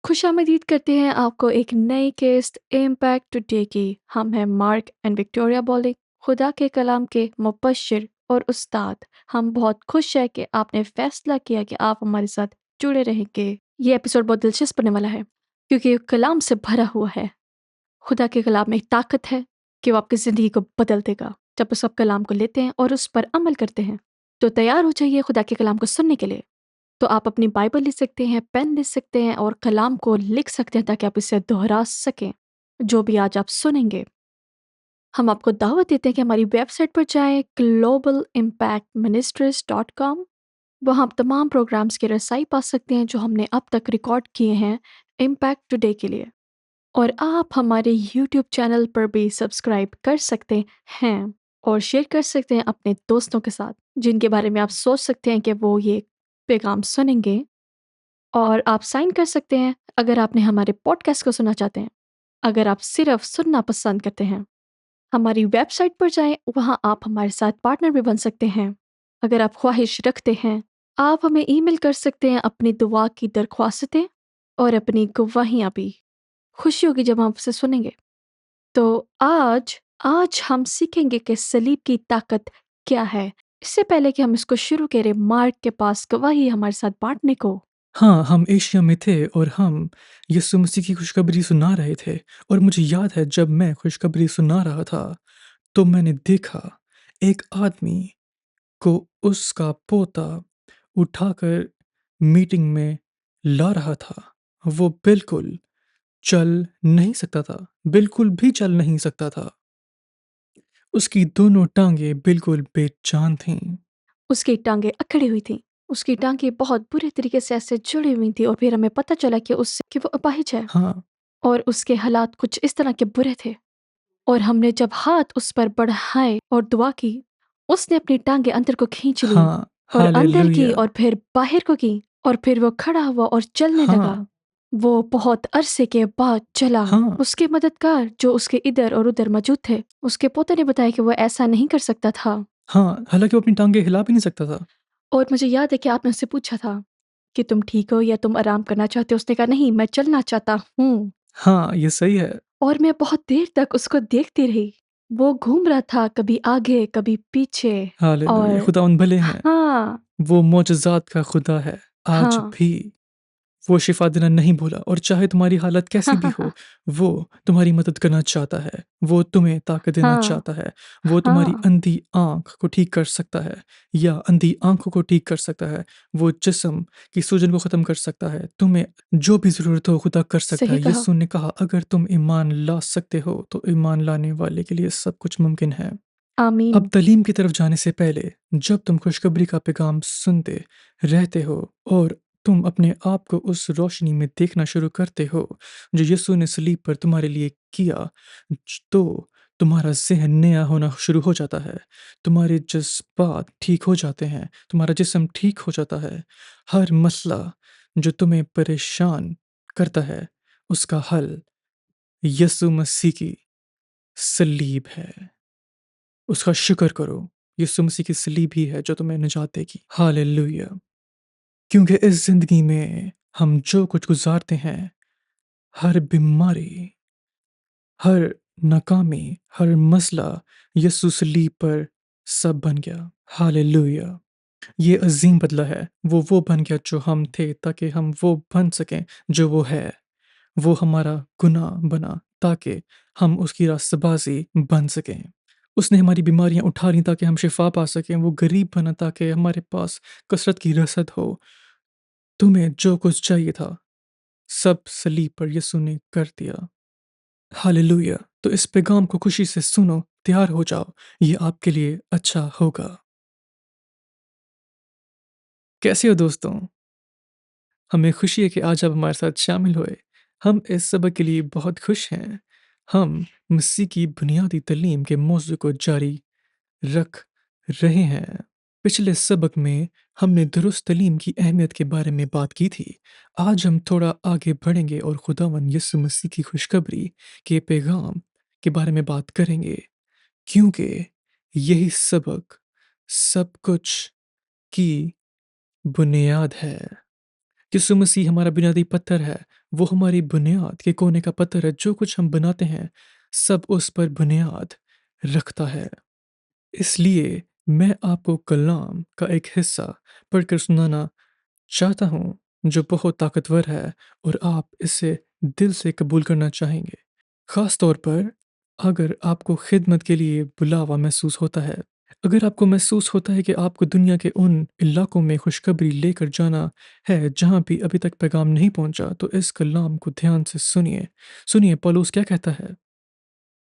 खुशामदीद करते हैं आपको एक नई किस्त इम्पैक्ट टुडे की। हम हैं मार्क एंड विक्टोरिया बॉलिंग, खुदा के कलाम के मुबश्शिर और उस्ताद। हम बहुत खुश हैं कि आपने फ़ैसला किया कि आप हमारे साथ जुड़े रहेंगे। ये एपिसोड बहुत दिलचस्प बनने वाला है क्योंकि ये कलाम से भरा हुआ है। खुदा के कलाम में एक ताकत है कि वो आपकी ज़िंदगी को बदल देगा जब उस कलाम को लेते हैं और उस पर अमल करते हैं। तो तैयार हो जाइए खुदा के कलाम को सुनने के लिए। तो आप अपनी बाइबल लिख सकते हैं, पेन लिख सकते हैं और कलाम को लिख सकते हैं ताकि आप इसे दोहरा सकें, जो भी आज आप सुनेंगे। हम आपको दावत देते हैं कि हमारी वेबसाइट पर जाएँ globalimpactministries.com। वहाँ आप तमाम प्रोग्राम्स की रसाई पा सकते हैं जो हमने अब तक रिकॉर्ड किए हैं इम्पैक्ट टुडे के लिए। और आप हमारे यूट्यूब चैनल पर भी सब्सक्राइब कर सकते हैं और शेयर कर सकते हैं अपने दोस्तों के साथ, जिनके बारे में आप सोच सकते हैं कि वो ये पैगाम सुनेंगे। और आप साइन कर सकते हैं अगर आपने हमारे पॉडकास्ट को सुनना चाहते हैं। अगर आप सिर्फ सुनना पसंद करते हैं, हमारी वेबसाइट पर जाएं, वहां आप हमारे साथ पार्टनर भी बन सकते हैं। अगर आप ख्वाहिश रखते हैं, आप हमें ईमेल कर सकते हैं अपनी दुआ की दरख्वास्तें और अपनी गवाहियाँ भी। खुशी होगी जब हम आपसे सुनेंगे। तो आज आज हम सीखेंगे कि सलीब की ताकत क्या है। इससे पहले कि हम इसको शुरू करें, मार्क के पास गवाही हमारे साथ बांटने को। हाँ, हम एशिया में थे और हम यीशु मसीह की खुशखबरी सुना रहे थे। और मुझे याद है जब मैं खुशखबरी सुना रहा था तो मैंने देखा एक आदमी को उसका पोता उठाकर मीटिंग में ला रहा था। वो बिल्कुल चल नहीं सकता था, बिल्कुल भी चल नहीं सकता था। उसकी दोनों टांगें बिल्कुल बेजान थीं। उसकी टाँगें अकड़ी हुई थीं। उसकी टाँगें बहुत बुरे तरीके से ऐसे जुड़ी हुई थीं और फिर हमें पता चला कि वो अपाहिज है हाँ, और उसके हालात कुछ इस तरह के बुरे थे। और हमने जब हाथ उस पर बढ़ाए और दुआ की, उसने अपनी टाँगें अंदर को खींच लीं हाँ, और अंदर की हालेलुया! और फिर बाहर को की और फिर वो खड़ा हुआ और चलने हाँ, लगा। वो बहुत अरसे के बाद चला। हाँ, उसके मददगार जो उसके इधर और उधर मौजूद थे, उसके पोते ने बताया कि वो ऐसा नहीं कर सकता था। हाँ, हालाँकि वो अपनी टाँगें हिला भी नहीं सकता था। और मुझे याद है कि आपने उससे पूछा था कि तुम ठीक हो या तुम आराम करना चाहते हो? उसने कहा नहीं, मैं चलना चाहता हूँ। हाँ, ये सही है। और मैं बहुत देर तक उसको देखती रही। वो घूम रहा था कभी आगे, कभी पीछे। हालेलुया! और खुदावंद भले हैं। हाँ, वो मोजज़ात का खुदा है, आज हाँ। भी। वो शिफ़ा देना नहीं भूला और चाहे तुम्हारी हालत कैसी भी हो, वो तुम्हारी मदद करना चाहता है। वो तुम्हें ताकत देना हाँ, चाहता है। वो तुम्हारी हाँ, अंधी आँख को ठीक कर सकता है या अंधी आँखों को ठीक कर सकता है। वो जिस्म की सूजन को ख़त्म कर सकता है। तुम्हें जो भी ज़रूरत हो खुदा कर सकता सही है। कहा। यीशु ने कहा अगर तुम ईमान ला सकते हो तो ईमान लाने वाले के लिए सब कुछ मुमकिन है। अब आमीन। तालीम की तरफ जाने से पहले जब तुम खुशखबरी का पैगाम सुनते रहते हो और तुम अपने आप को उस रोशनी में देखना शुरू करते हो जो यीशु ने सलीब पर तुम्हारे लिए किया, तो तुम्हारा ज़हन नया होना शुरू हो जाता है। तुम्हारे जज़्बात ठीक हो जाते हैं, तुम्हारा जिस्म ठीक हो जाता है। हर मसला जो तुम्हें परेशान करता है, उसका हल यीशु मसीह की सलीब है। उसका शुक्र करो, यीशु मसीह की सलीब ही है जो तुम्हें निजात देगी। हालेलुया! क्योंकि इस ज़िंदगी में हम जो कुछ गुज़ारते हैं, हर बीमारी, हर नाकामी, हर मसला यीशु सलीब पर सब बन गया। हालेलुया! ये अज़ीम बदला है। वो बन गया जो हम थे ताकि हम वो बन सकें जो वो है। वो हमारा गुनाह बना ताकि हम उसकी रास्तबाज़ी बन सकें। उसने हमारी बीमारियाँ उठा लीं ताकि हम शिफ़ा पा सकें। वो गरीब बना ताकि हमारे पास कसरत की रसद हो। तुम्हें जो कुछ चाहिए था, सब सलीब पर यीशु ने कर दिया। हालेलुया! तो इस पैगाम को खुशी से सुनो, तैयार हो जाओ, ये आपके लिए अच्छा होगा। कैसे हो दोस्तों? हमें खुशी है कि आज आप हमारे साथ शामिल हुए। हम इस सबक के लिए बहुत खुश हैं। हम मसीह की बुनियादी तालीम के मौज़ू को जारी रख रहे हैं। पिछले सबक में हमने दुरुस्त तालीम की अहमियत के बारे में बात की थी। आज हम थोड़ा आगे बढ़ेंगे और खुदावंद यीशु मसीह की खुशखबरी के पैगाम के बारे में बात करेंगे, क्योंकि यही सबक सब कुछ की बुनियाद है। यीशु मसीह हमारा बुनियादी पत्थर है وہ ہماری بنیاد کے کونے کا پتھر ہے، جو کچھ ہم بناتے ہیں سب اس پر بنیاد رکھتا ہے۔ اس لیے میں آپ کو کلام کا ایک حصہ پڑھ کر سنانا چاہتا ہوں جو بہت طاقتور ہے اور آپ اسے دل سے قبول کرنا چاہیں گے، خاص طور پر اگر آپ کو خدمت کے لیے بلاوا محسوس ہوتا ہے۔ اگر آپ کو محسوس ہوتا ہے کہ آپ کو دنیا کے ان علاقوں میں خوشخبری لے کر جانا ہے جہاں بھی ابھی تک پیغام نہیں پہنچا، تو اس کلام کو دھیان سے سنیے۔ سنیے پولس کیا کہتا ہے۔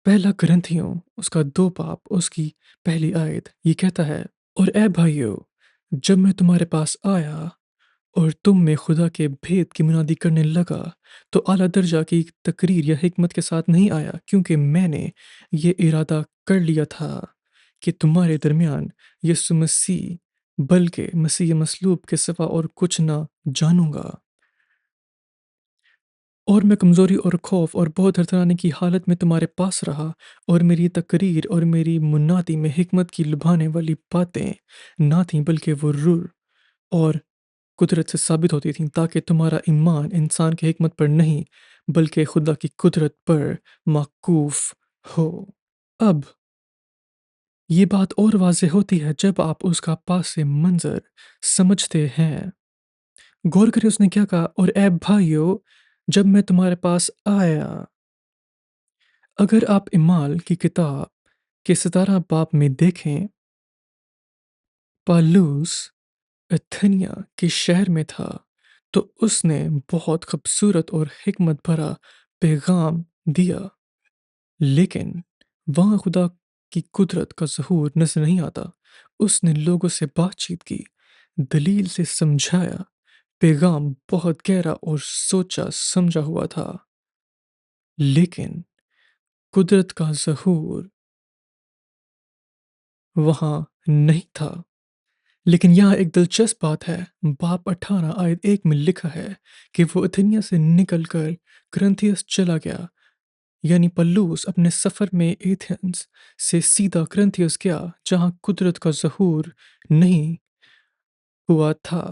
پہلا کرنتھیوں اس کا 2 باب اس کی پہلی آیت یہ کہتا ہے، اور اے بھائیو، جب میں تمہارے پاس آیا اور تم میں خدا کے بھید کی منادی کرنے لگا تو اعلیٰ درجہ کی تقریر یا حکمت کے ساتھ نہیں آیا، کیونکہ میں نے یہ ارادہ کر لیا تھا کہ تمہارے درمیان یسوع مسیح بلکہ مسیح مصلوب کے سوا اور کچھ نہ جانوں گا۔ اور میں کمزوری اور خوف اور بہت ہرترانے کی حالت میں تمہارے پاس رہا، اور میری تقریر اور میری منادی میں حکمت کی لبھانے والی باتیں نہ تھیں، بلکہ وہ روح اور قدرت سے ثابت ہوتی تھیں، تاکہ تمہارا ایمان انسان کی حکمت پر نہیں بلکہ خدا کی قدرت پر موقوف ہو۔ اب یہ بات اور واضح ہوتی ہے جب آپ اس کا پاس منظر سمجھتے ہیں۔ غور کریں اس نے کیا کہا، اور اے بھائیو، جب میں تمہارے پاس آیا۔ اگر آپ اعمال کی کتاب کے 17 باب میں دیکھیں، پالوس اتھنیا کے شہر میں تھا تو اس نے بہت خوبصورت اور حکمت بھرا پیغام دیا، لیکن وہاں خدا کی قدرت کا ظہور نظر نہیں آتا۔ اس نے لوگوں سے بات چیت کی، دلیل سے سمجھایا، پیغام بہت گہرا اور سوچا سمجھا ہوا تھا، لیکن قدرت کا ظہور وہاں نہیں تھا۔ لیکن یہاں ایک دلچسپ بات ہے، باب 18 آیت 1 میں لکھا ہے کہ وہ اتھنیا سے نکل کر کرنتھیس چلا گیا، یعنی پلوس اپنے سفر میں ایتھنز سے سیدھا کرنتھیس گیا جہاں قدرت کا ظہور نہیں ہوا تھا۔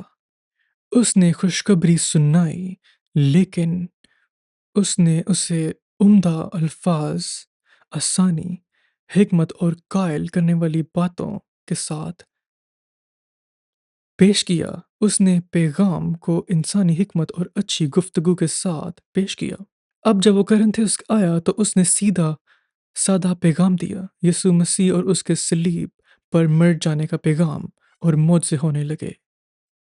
اس نے خوشخبری سنائی، لیکن اس نے اسے عمدہ الفاظ، آسانی، حکمت اور قائل کرنے والی باتوں کے ساتھ پیش کیا۔ اس نے پیغام کو انسانی حکمت اور اچھی گفتگو کے ساتھ پیش کیا۔ اب جب وہ کرنتھیس آیا تو اس نے سادہ پیغام دیا، یسوع مسیح اور اس کے صلیب پر مر جانے کا پیغام، اور معجزے ہونے لگے۔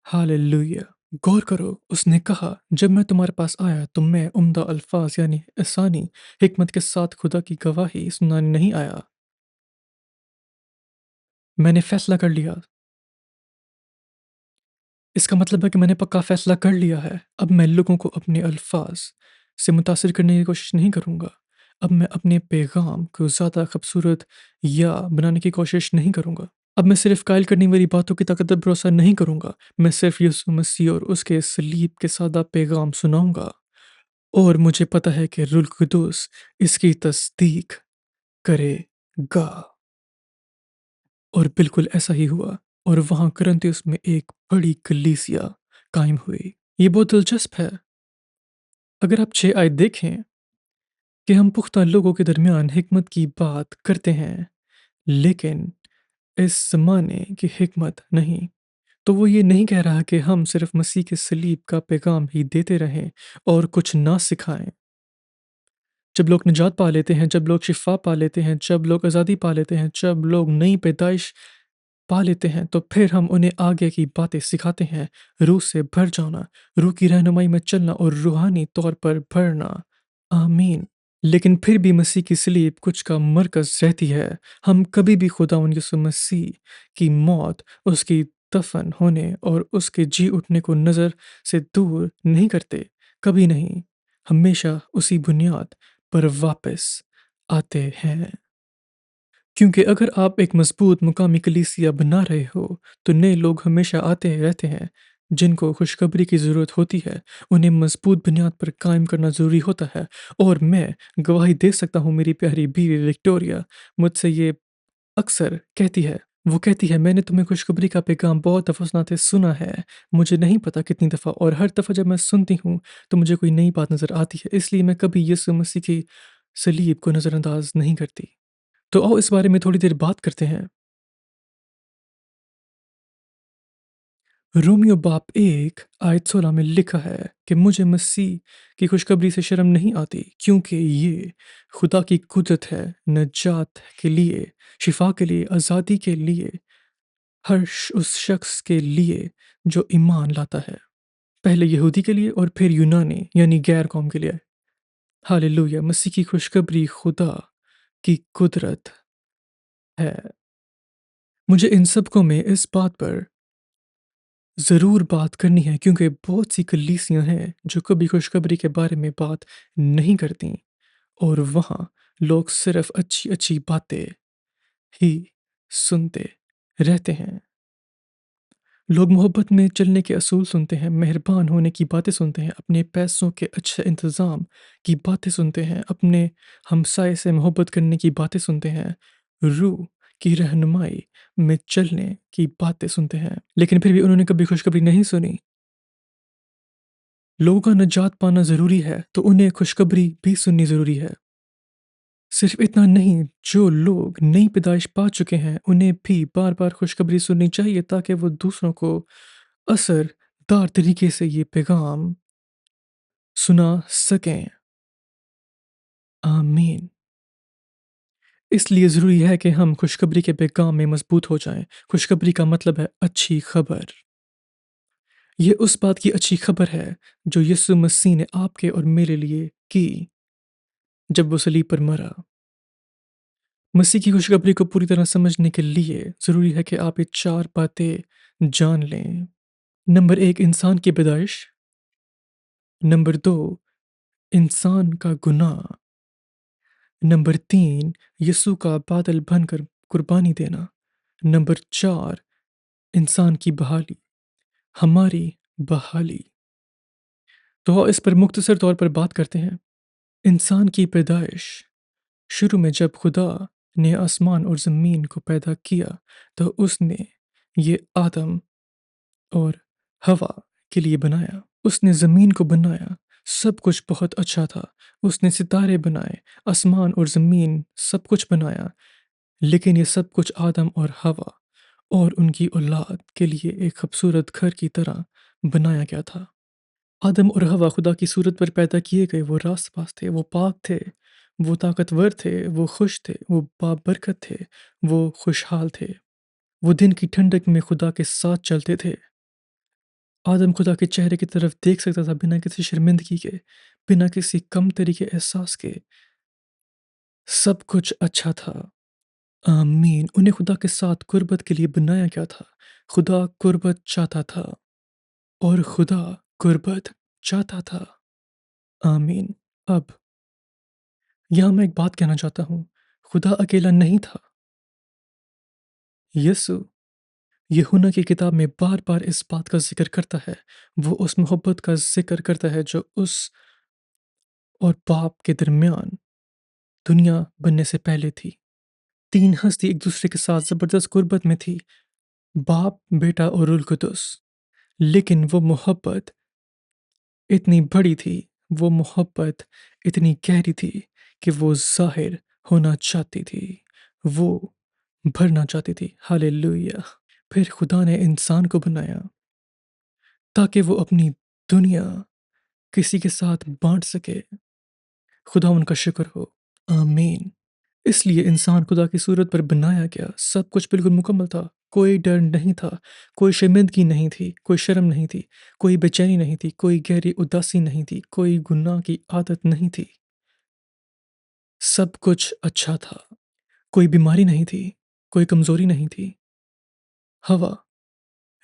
ہاللویہ! غور کرو، اس نے کہا جب میں تمہارے پاس آیا تو میں عمدہ الفاظ یعنی آسانی حکمت کے ساتھ خدا کی گواہی سنانے نہیں آیا۔ میں نے فیصلہ کر لیا۔ اس کا مطلب ہے کہ میں نے پکا فیصلہ کر لیا ہے۔ اب میں لوگوں کو اپنے الفاظ سے متاثر کرنے کی کوشش نہیں کروں گا۔ اب میں اپنے پیغام کو زیادہ خوبصورت یا بنانے کی کوشش نہیں کروں گا۔ اب میں صرف قائل کرنے والی باتوں کی طاقت پر بھروسہ نہیں کروں گا۔ میں صرف یسوع مسیح اور اس کے صلیب کے سادہ پیغام سناؤں گا، اور مجھے پتہ ہے کہ روح القدس اس کی تصدیق کرے گا۔ اور بالکل ایسا ہی ہوا، اور وہاں کرنتھیس میں ایک بڑی کلیسیا قائم ہوئی۔ یہ بہت دلچسپ ہے۔ اگر آپ 6 آیت دیکھیں کہ ہم پختہ لوگوں کے درمیان حکمت کی بات کرتے ہیں لیکن اس زمانے کی حکمت نہیں، تو وہ یہ نہیں کہہ رہا کہ ہم صرف مسیح کے صلیب کا پیغام ہی دیتے رہیں اور کچھ نہ سکھائیں۔ جب لوگ نجات پا لیتے ہیں، جب لوگ شفا پا لیتے ہیں، جب لوگ آزادی پا لیتے ہیں، جب لوگ نئی پیدائش پا لیتے ہیں، تو پھر ہم انہیں آگے کی باتیں سکھاتے ہیں، روح سے بھر جانا، روح کی رہنمائی میں چلنا اور روحانی طور پر بھرنا۔ آمین۔ لیکن پھر بھی مسیح کی صلیب کچھ کا مرکز رہتی ہے۔ ہم کبھی بھی خداوند یسوع مسیح کی موت، اس کی دفن ہونے اور اس کے جی اٹھنے کو نظر سے دور نہیں کرتے، کبھی نہیں۔ ہمیشہ اسی بنیاد پر واپس آتے ہیں۔ کیونکہ اگر آپ ایک مضبوط مقامی کلیسیا بنا رہے ہو تو نئے لوگ ہمیشہ آتے رہتے ہیں جن کو خوشخبری کی ضرورت ہوتی ہے۔ انہیں مضبوط بنیاد پر قائم کرنا ضروری ہوتا ہے، اور میں گواہی دے سکتا ہوں، میری پیاری بیوی وکٹوریا مجھ سے یہ اکثر کہتی ہے، वो कहती है, मैंने तुम्हें खुशखबरी का पैगाम बहुत दफ़ा सुनाते सुना है। मुझे नहीं पता कितनी दफ़ा, और हर दफ़ा जब मैं सुनती हूँ तो मुझे कोई नई बात नज़र आती है, इसलिए मैं कभी यीशु मसीह की सलीब को नज़रअंदाज नहीं करती। तो आओ इस बारे में थोड़ी देर बात करते हैं। रोमियो बाब 1 आयत 16 में लिखा है कि मुझे मसीह की खुशखबरी से शर्म नहीं आती, क्योंकि ये खुदा की कुदरत है नजात के लिए, शिफा के लिए, आज़ादी के लिए, उस शख्स के लिए जो ईमान लाता है, पहले यहूदी के लिए और फिर यूनानी यानी गैर कौम के लिए। हालेलुया! मसीह की खुशखबरी खुदा की कुदरत है। मुझे इन सबको में इस बात पर ज़रूर बात करनी है, क्योंकि बहुत सी कलीसियाँ हैं जो कभी खुशखबरी के बारे में बात नहीं करती, और वहाँ लोग सिर्फ अच्छी-अच्छी बातें ही सुनते रहते हैं। लोग मोहब्बत में चलने के असूल सुनते हैं, मेहरबान होने की बातें सुनते हैं, अपने पैसों के अच्छे इंतज़ाम की बातें सुनते हैं, अपने हमसाये से मोहब्बत करने की बातें सुनते हैं, रूह की रहनुमाई में चलने की बातें सुनते हैं, लेकिन फिर भी उन्होंने कभी खुशखबरी नहीं सुनी। लोगों का निजात पाना ज़रूरी है, तो उन्हें खुशखबरी भी सुननी ज़रूरी है। सिर्फ इतना नहीं, जो लोग नई पैदाइश पा चुके हैं, उन्हें भी बार-बार खुशखबरी सुननी चाहिए, ताकि वो दूसरों को असरदार तरीके से ये पैगाम सुना सकें। आमीन। इसलिए ज़रूरी है कि हम खुशखबरी के पैगाम में मज़बूत हो जाएँ। खुशखबरी का मतलब है अच्छी खबर। ये उस बात की अच्छी खबर है जो यीशु मसीह ने आपके और मेरे लिए की, जब वो सलीब पर मरा। मसीह की खुशखबरी को पूरी तरह समझने के लिए ज़रूरी है कि आप ये 4 बातें जान लें। नंबर 1, इंसान की पैदाइश। नंबर 2, इंसान का गुनाह। नंबर 3, यीशु का बादल बनकर कुर्बानी देना। नंबर 4, इंसान की बहाली, हमारी बहाली। तो इस पर मुख्तसर तौर पर बात करते हैं। इंसान की पैदाइश। शुरू में जब खुदा ने आसमान और ज़मीन को पैदा किया, तो उसने ये आदम और हवा के लिए बनाया। उसने ज़मीन को बनाया, सब कुछ बहुत अच्छा था। उसने सितारे बनाए, आसमान और ज़मीन सब कुछ बनाया, लेकिन ये सब कुछ आदम और हवा और उनकी औलाद के लिए एक खूबसूरत घर की तरह बनाया गया था। आदम और हवा खुदा की सूरत पर पैदा किए गए, वो रास्तबाज़ थे, वो पाक थे, वो ताकतवर थे, वो खुश थे, वो बाबरकत थे, वो खुशहाल थे। वो दिन की ठंडक में खुदा के साथ चलते थे। आदम खुदा के चेहरे की तरफ देख सकता था बिना किसी शर्मिंदगी के, बिना किसी कमतरी के एहसास के। सब कुछ अच्छा था। आमीन। उन्हें खुदा के साथ कुर्बत के लिए बनाया गया था। खुदा कुर्बत चाहता था और खुदा कुर्बत चाहता था। आमीन। अब यहाँ मैं एक बात कहना चाहता हूँ। खुदा अकेला नहीं था। यीशु यूहन्ना की किताब में बार-बार इस बात का ज़िक्र करता है। वो उस मोहब्बत का ज़िक्र करता है जो उस और बाप के दरमियान दुनिया बनने से पहले थी। 3 हस्ती एक-दूसरे के साथ ज़बरदस्त कुर्बत में थी, बाप, बेटा और रूह कुदस। लेकिन वो मोहब्बत इतनी बड़ी थी, वो मोहब्बत इतनी गहरी थी कि वो ज़ाहिर होना चाहती थी, वो भरना चाहती थी। हालेलुया! फिर खुदा ने इंसान को बनाया ताकि वो अपनी दुनिया किसी के साथ बाँट सके। खुदा उनका शुक्र हो। आमीन। इसलिए इंसान खुदा की सूरत पर बनाया गया, सब कुछ बिल्कुल मुकम्मल था। कोई डर नहीं था, कोई शर्मिंदगी नहीं थी, कोई शर्म नहीं थी, कोई बेचैनी नहीं थी, कोई गहरी उदासी नहीं थी, कोई गुनाह की आदत नहीं थी। सब कुछ अच्छा था। कोई बीमारी नहीं थी, कोई कमज़ोरी नहीं थी। हवा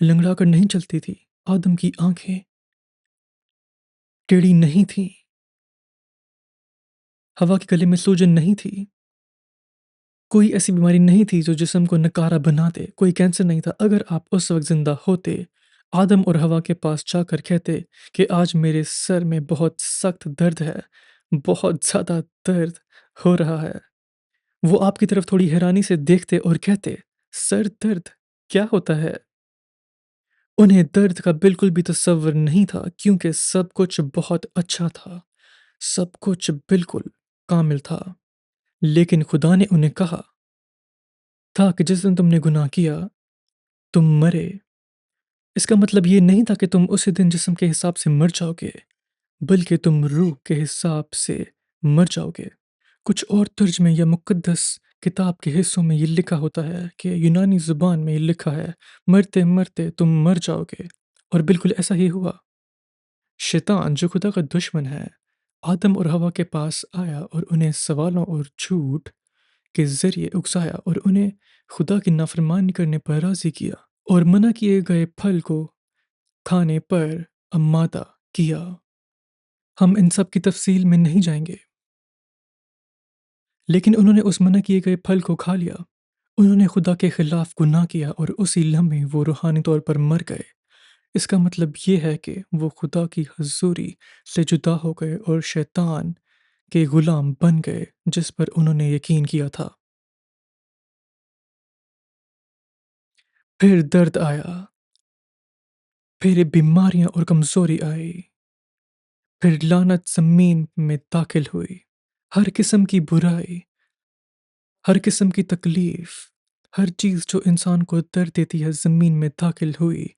लंगड़ा कर नहीं चलती थी। आदम की आँखें टेढ़ी नहीं थीं। हवा के गले में सूजन नहीं थी। कोई ऐसी बीमारी नहीं थी जो जिस्म को नकारा बना दे, कोई कैंसर नहीं था। अगर आप उस वक़्त ज़िंदा होते, आदम और हवा के पास जाकर कहते कि आज मेरे सर में बहुत सख्त दर्द है, बहुत ज़्यादा दर्द हो रहा है। वो आपकी तरफ थोड़ी हैरानी से देखते और कहते, सर दर्द क्या होता है? उन्हें दर्द का बिल्कुल भी तसव्वुर नहीं था क्योंकि सब कुछ बहुत अच्छा था, सब कुछ बिल्कुल कामिल था। लेकिन खुदा ने उन्हें कहा था कि जिस दिन तुमने गुनाह किया, तुम मरे। इसका मतलब ये नहीं था कि तुम उसी दिन जिस्म के हिसाब से मर जाओगे, बल्कि तुम रूह के हिसाब से मर जाओगे। कुछ और तर्जुमे या मुक़द्दस किताब के हिस्सों में ये लिखा होता है कि यूनानी ज़ुबान में ये लिखा है, मरते-मरते तुम मर जाओगे। और बिल्कुल ऐसा ही हुआ। शैतान जो खुदा का दुश्मन है, आदम और हवा के पास आया और उन्हें सवालों और झूठ के ज़रिए उकसाया और उन्हें खुदा की नाफ़रमानी करने पर राज़ी किया और मना किए गए फल को खाने पर आमादा किया। हम इन सब की तफ़सील में नहीं जाएँगे, लेकिन उन्होंने उस मना किए गए फल को खा लिया। उन्होंने खुदा के खिलाफ गुनाह किया और उसी लम्हे वो रूहानी तौर पर मर गए। इसका मतलब ये है कि वो खुदा की हज़ूरी से जुदा हो गए और शैतान के गुलाम बन गए जिस पर उन्होंने यकीन किया था। फिर दर्द आया, फिर बीमारियां और कमज़ोरी आई, फिर लानत ज़मीन में दाखिल हुई। हर किस्म की बुराई, हर किस्म की तकलीफ, हर चीज़ जो इंसान को दर्द देती है ज़मीन में दाखिल हुई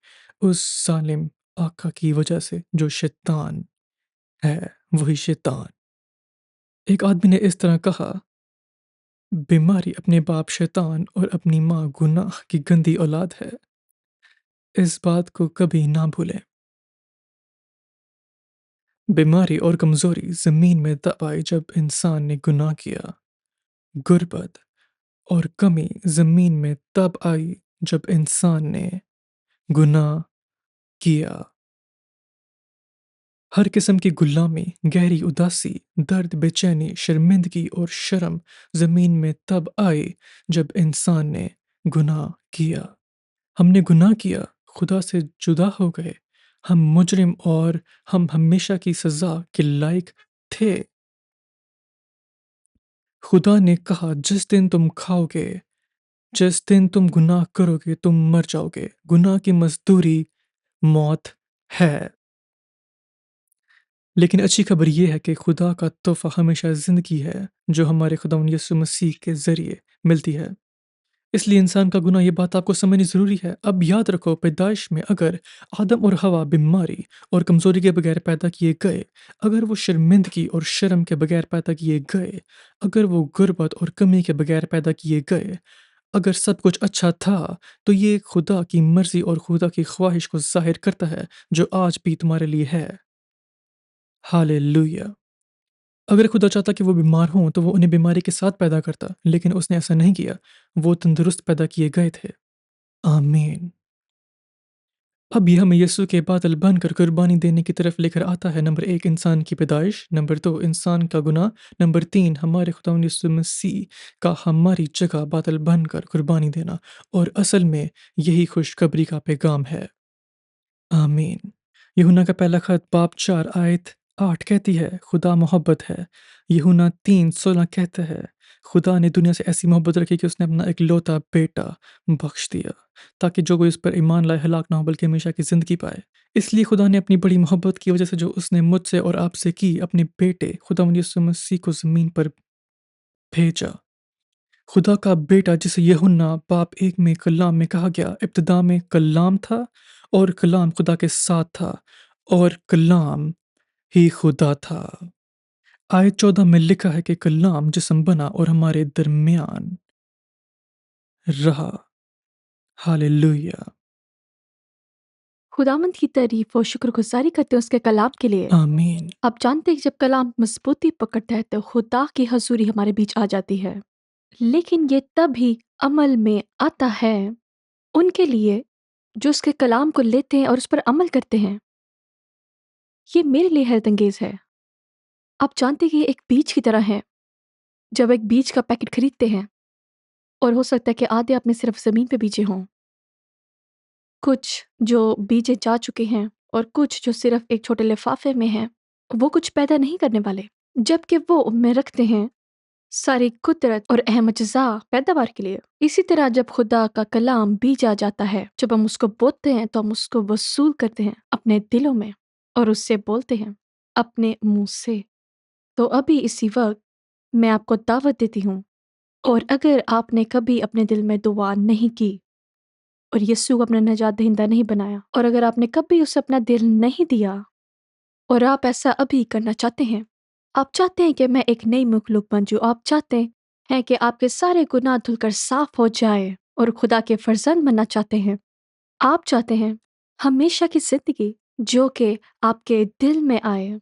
उस ज़ालिम आका की वजह से जो शैतान है, वही शैतान। एक आदमी ने इस तरह कहा, बीमारी अपने बाप शैतान और अपनी माँ गुनाह की गंदी औलाद है। इस बात को कभी ना भूलें। बीमारी और कमज़ोरी ज़मीन में तब आई जब इंसान ने गुनाह किया। गुर्बत और कमी ज़मीन में तब आई जब इंसान ने गुनाह किया। हर किस्म की गुलामी, गहरी उदासी, दर्द, बेचैनी, शर्मिंदगी और शर्म ज़मीन में तब आई जब इंसान ने गुनाह किया। हमने गुनाह किया, खुदा से जुदा हो गए, हम मुजरिम और हम हमेशा की सज़ा के लायक थे। खुदा ने कहा जिस दिन तुम खाओगे, जिस दिन तुम गुनाह करोगे तुम मर जाओगे। गुनाह की मज़दूरी मौत है। लेकिन अच्छी खबर ये है कि खुदा का तोहफ़ा हमेशा ज़िंदगी है जो हमारे खुदावंद यीशु मसीह के ज़रिए मिलती है। इसलिए इंसान का गुनाह ये बात आपको समझनी ज़रूरी है। अब याद रखो पैदाइश में अगर आदम और हवा बीमारी और कमज़ोरी के बगैर पैदा किए गए, अगर वो शर्मिंदगी और शर्म के बगैर पैदा किए गए, अगर वो गुर्बत और कमी के बगैर पैदा किए गए, अगर सब कुछ अच्छा था, तो ये खुदा की मर्ज़ी और खुदा की ख्वाहिश को ज़ाहिर करता है जो आज भी तुम्हारे लिए है। हालेलुया! अगर खुदा चाहता कि वो बीमार हों, तो वो उन्हें बीमारी के साथ पैदा करता, लेकिन उसने ऐसा नहीं किया। वो तंदुरुस्त पैदा किए गए थे। आमीन। अब ये हमें यीशु के बादल बनकर कुर्बानी देने की तरफ लेकर आता है। नंबर 1 इंसान की पैदाइश, नंबर 2 इंसान का गुनाह, नंबर 3 हमारे खुदावंद यीशु मसीह का हमारी जगह बादल बनकर कुर्बानी देना और असल में यही खुशखबरी का पैगाम है। आमीन। यूहन्ना का पहला खत बाब 4 आयत 8 कहती है खुदा मोहब्बत है। यूहन्ना 3:16 कहता है खुदा ने दुनिया से ऐसी मोहब्बत रखी कि उसने अपना इकलौता बेटा बख्श दिया ताकि जो कोई उस पर ईमान लाए हलाक ना हो बल्कि हमेशा की ज़िंदगी पाए। इसलिए खुदा ने अपनी बड़ी मोहब्बत की वजह से जो उसने मुझसे और आपसे की अपने बेटे खुदावंद यीशु मसीह को ज़मीन पर भेजा। खुदा का बेटा जिसे यूहन्ना बाब 1 में कलाम में कहा गया, इब्तिदा में कलाम था और कलाम खुदा के साथ था और कलाम ही खुदा था। आयत 14 में लिखा है कि कलाम जिस्म बना और हमारे दरमियान रहा। हालेलुया! खुदावंद की तारीफ और शुक्रगुजारी करते हैं उसके कलाम के लिए। आमीन। आप जानते हैं कि जब कलाम मजबूती पकड़ता है तो खुदा की हजूरी हमारे बीच आ जाती है। लेकिन ये तभी अमल में आता है उनके लिए जो उसके कलाम को लेते हैं और उस पर अमल करते हैं। ये मेरे लिए हैरत अंगेज है। आप जानते हैं कि ये एक बीज की तरह है। जब एक बीज का पैकेट खरीदते हैं और हो सकता है कि आधे आपने सिर्फ ज़मीन पे बीजे हों, कुछ जो बीजे जा चुके हैं और कुछ जो सिर्फ एक छोटे लिफाफे में हैं, वो कुछ पैदा नहीं करने वाले। जबकि वो उनमें रखते हैं सारी कुदरत और अहम अज्जा पैदावार के लिए। इसी तरह जब खुदा का कलाम बीज आ जाता है, जब हम उसको बोते हैं तो हम उसको वसूल करते हैं अपने दिलों में और उससे बोलते हैं अपने मुंह से। तो अभी इसी वक्त मैं आपको दावत देती हूँ, और अगर आपने कभी अपने दिल में दुआ नहीं की और यीशु को अपना निजात दहिंदा नहीं बनाया, और अगर आपने कभी उसे अपना दिल नहीं दिया और आप ऐसा अभी करना चाहते हैं, आप चाहते हैं कि मैं एक नई मखलूक बन जाऊँ, आप चाहते हैं कि आपके सारे गुनाह धुलकर साफ हो जाए और खुदा के फर्जंद बनना चाहते हैं, आप चाहते हैं हमेशा की जिंदगी जो कि आपके दिल में आए,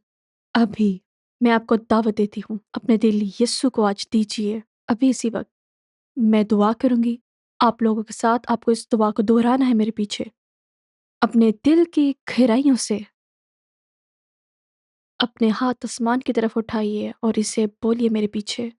अभी मैं आपको दावत देती हूँ अपने दिल यीशु को आज दीजिए। अभी इसी वक्त मैं दुआ करूंगी आप लोगों के साथ, आपको इस दुआ को दोहराना है मेरे पीछे। अपने दिल की गहराइयों से अपने हाथ आसमान की तरफ उठाइए और इसे बोलिए मेरे पीछे।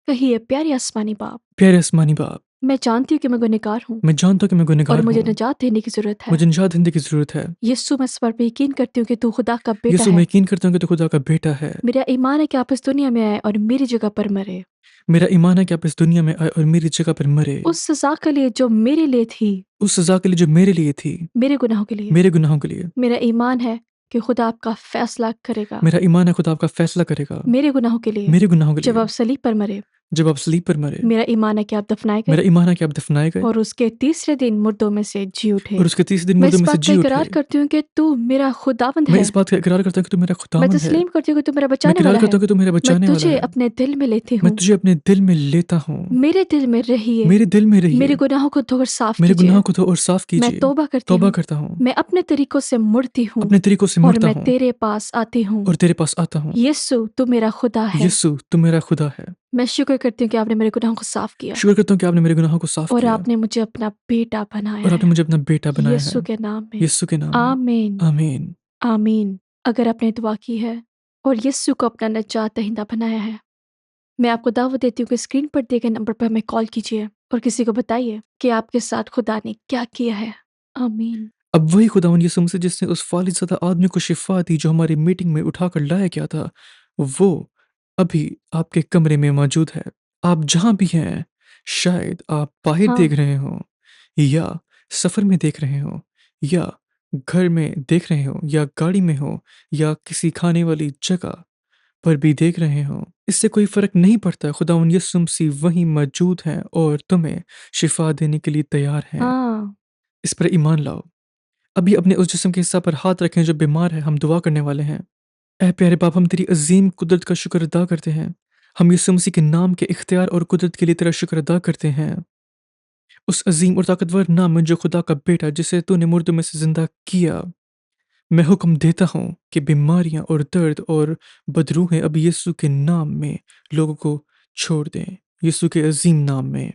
कहिए, प्यारे आसमानी बाप, प्यारे आसमानी बाप, मैं जानती हूँ कि मैं गुनहगार हूँ मैं जानता हूँ कि मैं और गुनहगार मुझे हूँ। निजात देने की ज़रूरत है। मुझे निजात देने की ज़रूरत है। यीशु, मैं इस पर यकीन करती हूँ कि तू खुदा का बेटा यीशु, मैं है। यकीन करता हूँ कि तू खुदा का बेटा है। मेरा ईमान है कि आप इस दुनिया में आए और मेरी जगह पर मरे, मेरा ईमान है कि आप इस दुनिया में आए और मेरी जगह पर मरे, उस सज़ा के लिए जो मेरे लिए थी, उस सज़ा के लिए जो मेरे लिए थी, मेरे गुनाहों के लिए। मेरे गुनाहों के लिए। मेरा ईमान है कि खुदा आपका फैसला करेगा मेरा ईमान है खुदा आपका फैसला करेगा मेरे गुनाहों के लिए। मेरे गुनाहों के जब लिए। आप सलीब पर मरे, जब आप सलीब पर मरे, मेरा ईमान है कि आप दफनाए गए मेरा ईमान है कि आप दफनाए गए और उसके तीसरे दिन मुर्दों में से जी उठे। और उसके तीसरे दिन मैं मुर्दों इस में से बात का जी उठे। इकरार करती हूँ कि तू मेरा खुदावंद मैं है। इस बात का इकरार करता हूँ कि तू मेरा मैं खुदावंद है। तस्लीम करती हूँ कि तू मेरा मैं बचाने इकरार वाला करता है। हूँ कि तू मेरा मैं बचाने वाला तुझे है। अपने दिल में लेती मैं हूँ, तुझे अपने दिल में लेता हूँ। मेरे दिल में रहिए। मेरे दिल में रहिए। मेरे गुनाहों को धोकर साफ मेरे कीजिए। गुनाहों को धो और साफ मैं कीजिए। तौबा करती तौबा हूँ। करता हूँ। मैं अपने तरीकों से मुड़ती हूँ अपने तरीकों से और मुड़ता मैं हूँ तेरे पास आती हूँ। और तेरे पास आता हूँ। यीशु, तू मेरा खुदा है। यीशु, तू मेरा खुदा है। मैं शुक्र करती हूँ कि आपने मेरे गुनाहों को साफ किया शुक्र करता हूँ कि आपने मेरे गुनाहों को साफ और किया आपने मुझे अपना बेटा बनाया और है। आपने मुझे अपना बेटा बनाया यीशु है। के नाम में, यीशु के नाम में। आमीन। आमीन। आमीन। अगर आपने दुआ की है और यीशु को अपना निजात दहिंदा बनाया है, मैं आपको दावत देती हूँ कि स्क्रीन पर दिए गए नंबर पर हमें कॉल कीजिए और किसी को बताइए कि आपके साथ खुदा ने क्या किया है। आमीन। अब वही खुदावंद यीशु मसीह जिसने उस फालिज़दा आदमी को शिफा दी जो हमारी मीटिंग में उठाकर लाया गया था, वो अभी आपके कमरे में मौजूद है। आप जहाँ भी हैं, शायद आप बाहर हाँ, देख रहे हों या सफ़र में देख रहे हों या घर में देख रहे हों या गाड़ी में हो या किसी खाने वाली जगह पर भी देख रहे हों, इससे कोई फ़र्क नहीं पड़ता। खुदावंद यीशु मसीह वहीं मौजूद हैं और तुम्हें शिफा देने के लिए तैयार हैं। हाँ, इस पर ईमान लाओ। अभी अपने उस जिस्म के हिस्सा पर हाथ रखें जो बीमार है। हम दुआ करने वाले हैं। ऐ प्यारे बाप, हम तेरी अजीम कुदरत का शुक्र अदा करते हैं। हम यीशु मसीह के नाम के इख्तियार और कुदरत के लिए तेरा शुक्र अदा करते हैं। उस अजीम और ताकतवर नाम में जो खुदा का बेटा जिसे तूने मुर्दों में से जिंदा किया, मैं हुक्म देता हूँ कि बीमारियां और दर्द और बदरूहें अब यीशु के नाम में लोगों को छोड़ दें। यीशु के अजीम नाम में।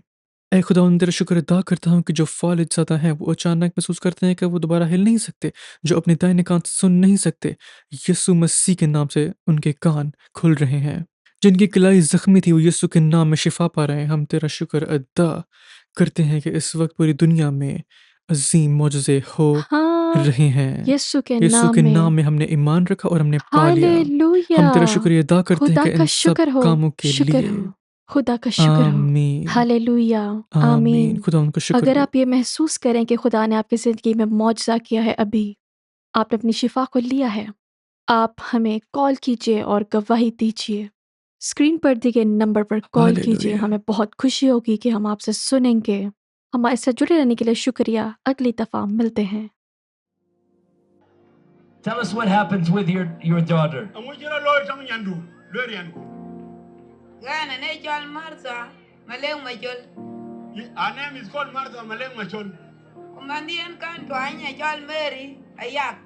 ऐ खुदावंद, तेरा शुक्र अदा करता हूँ कि जो फालिज ज़्यादा हैं वो अचानक महसूस करते हैं कि वो दोबारा हिल नहीं सकते, जो अपने दाहिने कान से सुन नहीं सकते, यीशु मसीह के नाम से उनके कान खुल रहे हैं। जिनकी कलाई जख्मी थी वो यीशु के नाम में शिफा पा रहे हैं। हम तेरा शुक्र अदा करते हैं कि इस वक्त पूरी दुनिया में अजीम मौजज़े हो हाँ, रहे हैं। यीशु के यीशु नाम के नाम में। में हमने ईमान रखा और हमने पा लिया। हालेलुया। हम तेरा शुक्रिया अदा करते हैं खुदा कि का इन सब शुक्र हो, कामों के शुक्र लिए। हो, खुदा का शुक्र हो। आमीन। हालेलुया। आमीन। आमीन। खुदा उनको शुक्र अगर हो। आप ये महसूस करें कि खुदा ने आपकी ज़िंदगी में मौजज़ा किया है, अभी आपने अपनी शिफा को लिया है, आप हमें कॉल कीजिए और गवाही दीजिए। स्क्रीन पर दिए गए नंबर पर कॉल कीजिए। हालेलुया। हमें बहुत खुशी होगी कि हम आपसे सुनेंगे। हमारे साथ जुड़े रहने के लिए शुक्रिया। अगली दफ़ा मिलते हैं। Tell us what happens with your daughter. Amujira loy tang nyandu, loy yanku. Gana ne chol Martha, maleng machol. Her name is called Martha Maleng Machon. Kumandian kan tuanya chol Mary, ayak.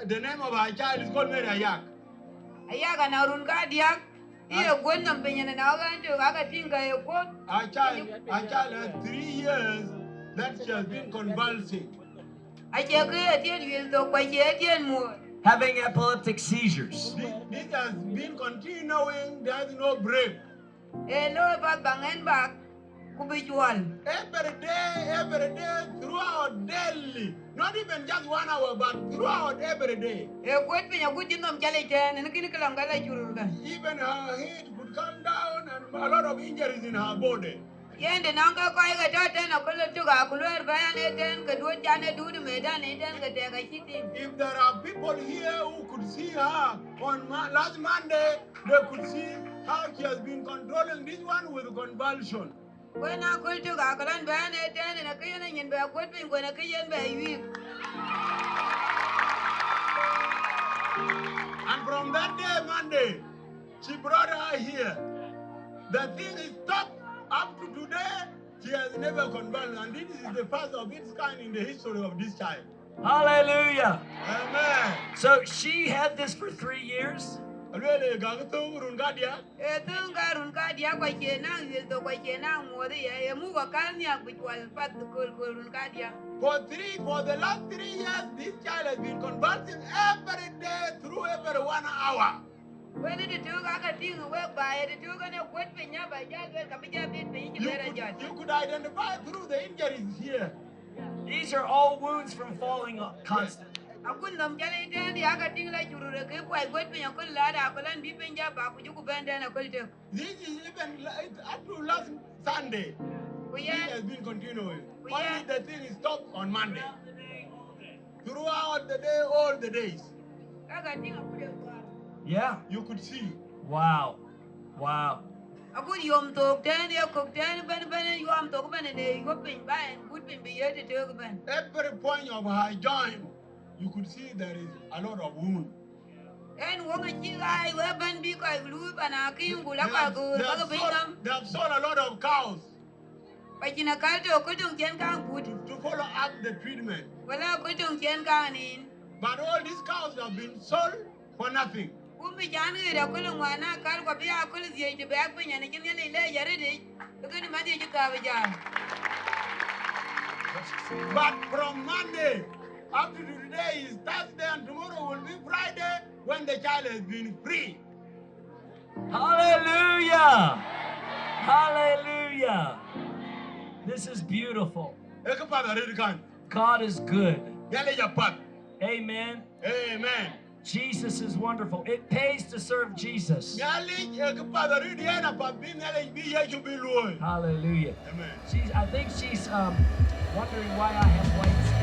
The name of her child is called Mary Ayak. Ayak anarun ka diak. Iyo gwen nam pinyan na ogan to aga tinga e ko. Her child has 3 years that she has been convulsing. Ache ke atien wil to kwa che atien mu. Having epileptic seizures. This has been continuing, there is no break. E lo ba bangen bak kubijual. Every day, throughout daily. Not even just 1 hour, but throughout every day. E kwet pinya kujin nom chale ten ne kin kalam gala churur kan. Even her head could come down and a lot of injuries in her body. Yende nanga koi ga to na kulu tu ga kulwer bayan eten ka duot jane dudu medan eten ka te ga chitim. If there are people here who could see her on last Monday, they could see how she has been controlling this one with convulsion. When I kul tu ga kalan bayan eten na kayan yin ba kot pin ko na kayan ba yi. And from that day, Monday, she brought her here. The thing is stopped up to today. She has never convulsed, and this is the first of its kind in the history of this child. Hallelujah. Amen. So she had this for 3 years. Alwele gagatung rungadia. Etun ga run ka dia kwa kenang yil to kwa kenang mo de ye mu ga kan ya bitwal pat kul run ka dia. For the last 3 years, this child has been convulsing every day through every 1 hour. When the two ga ka ting we ba the two ga na kwet pin ya ba ja ga ka bi ja bin pin ki bera ja. You could identify through the injuries here. These are all wounds from falling constantly. Akun nam jale iten ya ka ting la juru re ke kwai kwet pin akun la da akulan bi pin ja ba ku ju ku ben na kul te. This is even up to last Sunday. We It has been continuing. We Only are- the thing is stopped on Monday. Throughout the day, all the days, ka ga ting akun ba. Yeah. you could see. Wow. Wow. Akun yom tok ten ya kok ten ben yom tok ben ne go pin ba en gut pin bi ye de te ben. Every point of her joint, you could see there is a lot of wound. En wo ga chi ga we ben bi ka lu ba na ki ngu They la ka have, go they ka have ga bin sold, nam. they have sold a lot of cows Ba kina ka to ko tung chen ka gut. to follow up the treatment. Wala ko tung chen ka ni. But all these cows have been sold for nothing. Kumi jan ga da kulun wana kar ko biya kul zai ji ba pin yana kin ne le yare de. Ko ni ma de ji ka ba ja. But from Monday up to today is Thursday, and tomorrow will be Friday when the child has been free. Hallelujah. Hallelujah. This is beautiful. God is good. Amen. Amen. Jesus is wonderful. It pays to serve Jesus. Hallelujah. Amen. I think she's wondering why I have white